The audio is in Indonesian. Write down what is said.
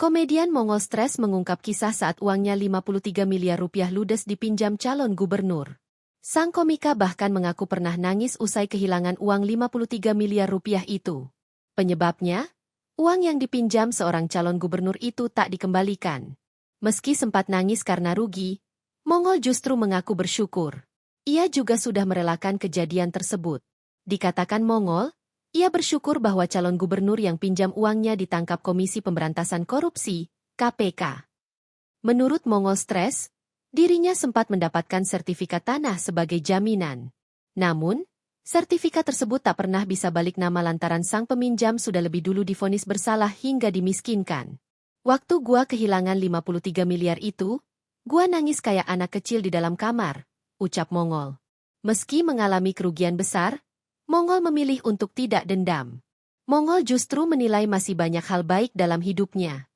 Komedian Mongol Stres mengungkap kisah saat uangnya 53 miliar rupiah ludes dipinjam calon gubernur. Sang komika bahkan mengaku pernah nangis usai kehilangan uang 53 miliar rupiah itu. Penyebabnya, uang yang dipinjam seorang calon gubernur itu tak dikembalikan. Meski sempat nangis karena rugi, Mongol justru mengaku bersyukur. Ia juga sudah merelakan kejadian tersebut. Dikatakan Mongol, ia bersyukur bahwa calon gubernur yang pinjam uangnya ditangkap Komisi Pemberantasan Korupsi, KPK. Menurut Mongol Stres, dirinya sempat mendapatkan sertifikat tanah sebagai jaminan. Namun, sertifikat tersebut tak pernah bisa balik nama lantaran sang peminjam sudah lebih dulu divonis bersalah hingga dimiskinkan. Waktu gua kehilangan 53 miliar itu, gua nangis kayak anak kecil di dalam kamar, ucap Mongol. Meski mengalami kerugian besar, Mongol memilih untuk tidak dendam. Mongol justru menilai masih banyak hal baik dalam hidupnya.